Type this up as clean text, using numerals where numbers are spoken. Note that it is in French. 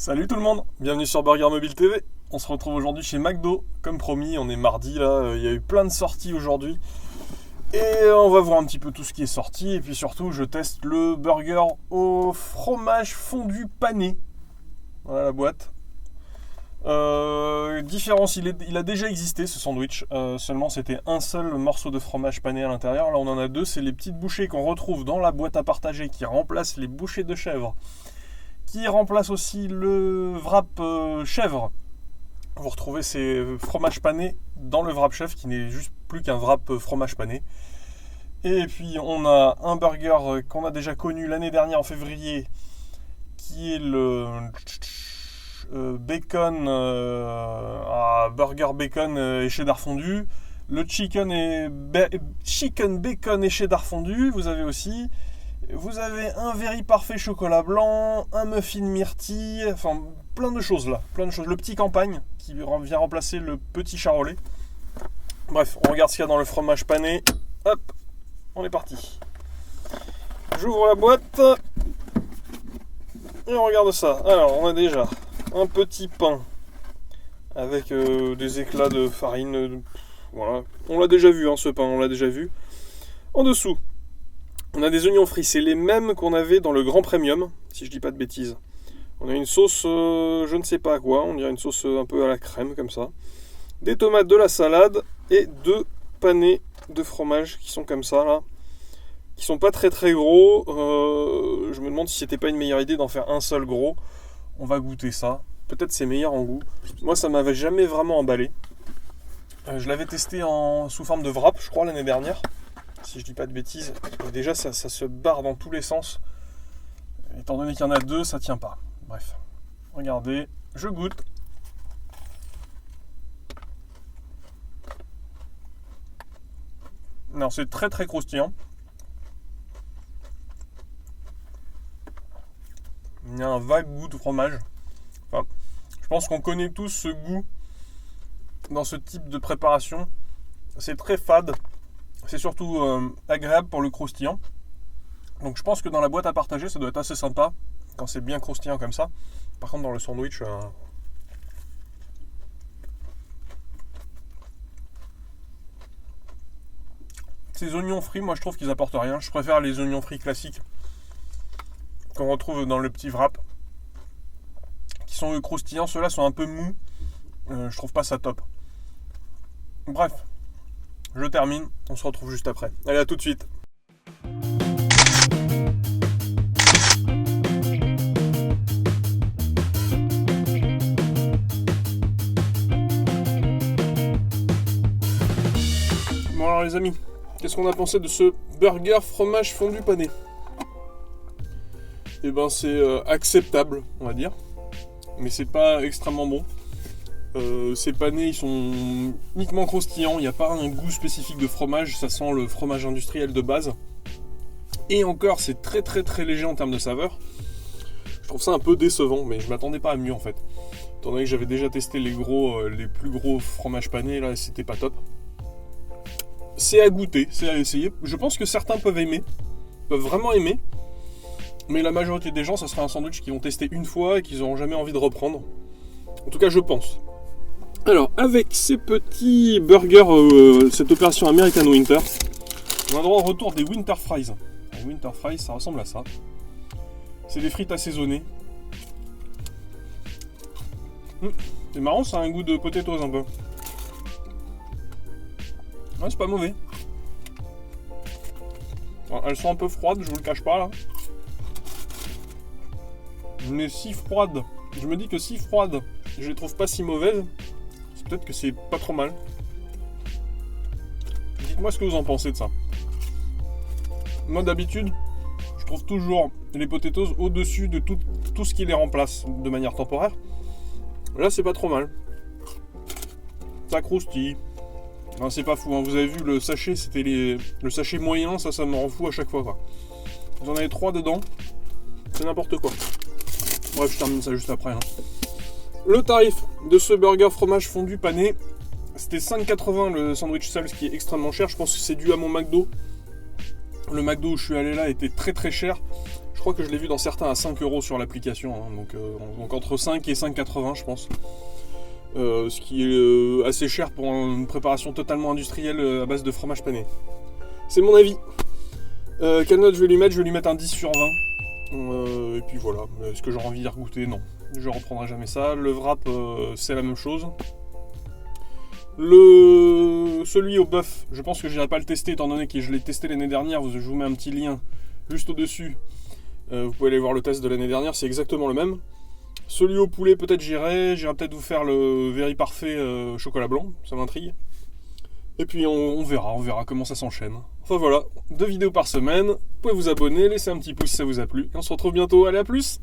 Salut tout le monde, bienvenue sur Burger Mobile TV. On se retrouve aujourd'hui chez McDo, comme promis, on est mardi là, il y a eu plein de sorties aujourd'hui. Et on va voir un petit peu tout ce qui est sorti, et puis surtout je teste le burger au fromage fondu pané. Voilà la boîte. Différence, il a déjà existé ce sandwich, seulement c'était un seul morceau de fromage pané à l'intérieur. Là on en a deux, c'est les petites bouchées qu'on retrouve dans la boîte à partager qui remplacent les bouchées de chèvre, qui remplace aussi le wrap chèvre. Vous retrouvez ces fromages panés dans le wrap chèvre qui n'est juste plus qu'un wrap fromage pané. Et puis on a un burger qu'on a déjà connu l'année dernière en février qui est le bacon, burger bacon et cheddar fondu. Le chicken bacon et cheddar fondu, vous avez un very parfait chocolat blanc, un muffin myrtille, enfin plein de choses là, plein de choses. Le petit campagne qui vient remplacer le petit charolais. Bref, on regarde ce qu'il y a dans le fromage pané. Hop, on est parti. J'ouvre la boîte et on regarde ça. Alors, on a déjà un petit pain avec des éclats de farine. Voilà, on l'a déjà vu, ce pain, on l'a déjà vu. En dessous, on a des oignons frits, c'est les mêmes qu'on avait dans le Grand Premium, si je dis pas de bêtises. On a une sauce, je ne sais pas à quoi, on dirait une sauce un peu à la crème, comme ça. Des tomates, de la salade et deux panés de fromage qui sont comme ça, là. Qui sont pas très très gros. Je me demande si c'était pas une meilleure idée d'en faire un seul gros. On va goûter ça. Peut-être c'est meilleur en goût. Moi, ça m'avait jamais vraiment emballé. Je l'avais testé sous forme de wrap, je crois, l'année dernière. Si je dis pas de bêtises. Et déjà, ça se barre dans tous les sens. Étant donné qu'il y en a deux, ça tient pas. Bref. Regardez, je goûte. Non, c'est très très croustillant. Il y a un vague goût de fromage. Enfin, je pense qu'on connaît tous ce goût dans ce type de préparation. C'est très fade. C'est surtout agréable pour le croustillant. Donc je pense que dans la boîte à partager, ça doit être assez sympa quand c'est bien croustillant comme ça. Par contre, dans le sandwich, ces oignons frits, moi je trouve qu'ils apportent rien. Je préfère les oignons frits classiques qu'on retrouve dans le petit wrap, qui sont croustillants. Ceux-là sont un peu mous. Je trouve pas ça top. Bref, je termine. On se retrouve juste après. Allez, à tout de suite. Bon alors les amis, qu'est-ce qu'on a pensé de ce burger fromage fondu pané? Eh ben c'est acceptable, on va dire, mais c'est pas extrêmement bon. Ces panés, ils sont uniquement croustillants, il n'y a pas un goût spécifique de fromage, ça sent le fromage industriel de base. Et encore, c'est très très très léger en termes de saveur. Je trouve ça un peu décevant, mais je m'attendais pas à mieux en fait. Étant donné que j'avais déjà testé les plus gros fromages panés, là c'était pas top. C'est à goûter, c'est à essayer. Je pense que certains peuvent vraiment aimer. Mais la majorité des gens, ça sera un sandwich qu'ils vont tester une fois et qu'ils n'auront jamais envie de reprendre. En tout cas, je pense. Alors, avec ces petits burgers, cette opération American Winter, on a droit au retour des Winter Fries. Les Winter Fries, ça ressemble à ça. C'est des frites assaisonnées. C'est marrant, ça a un goût de potatoes un peu. Ouais, c'est pas mauvais. Alors, elles sont un peu froides, je vous le cache pas là. Mais si froides, je me dis que si froides, je les trouve pas si mauvaises. C'est peut-être que c'est pas trop mal. Dites-moi ce que vous en pensez de ça. Moi d'habitude, je trouve toujours les potatoes au-dessus de tout ce qui les remplace de manière temporaire. Là, c'est pas trop mal. Ça croustille. Non, c'est pas fou, hein. Vous avez vu le sachet, c'était le sachet moyen, ça me rend fou à chaque fois, quoi. Vous en avez 3 dedans, c'est n'importe quoi. Bref, je termine ça juste après. Le tarif de ce burger fromage fondu pané, c'était 5,80 le sandwich seul, ce qui est extrêmement cher. Je pense que c'est dû à mon McDo. Le McDo où je suis allé là était très très cher. Je Je crois que je l'ai vu dans certains à 5 € sur l'application, hein, donc entre 5 et 5,80 je pense. Ce qui est assez cher pour une préparation totalement industrielle à base de fromage pané. C'est mon avis. Quelle note je vais lui mettre? Je vais lui mettre un 10 sur 20. Et puis voilà. Est-ce que j'aurai envie d'y regoûter? Non. Je reprendrai jamais ça. Le wrap, c'est la même chose. Celui au bœuf, je pense que je n'irai pas le tester étant donné que je l'ai testé l'année dernière. Je vous mets un petit lien juste au-dessus. Vous pouvez aller voir le test de l'année dernière, c'est exactement le même. Celui au poulet, peut-être j'irai peut-être vous faire le Very Parfait chocolat blanc, ça m'intrigue. Et puis on verra comment ça s'enchaîne. Enfin voilà, 2 vidéos par semaine. Vous pouvez vous abonner, laisser un petit pouce si ça vous a plu. Et on se retrouve bientôt, allez à plus!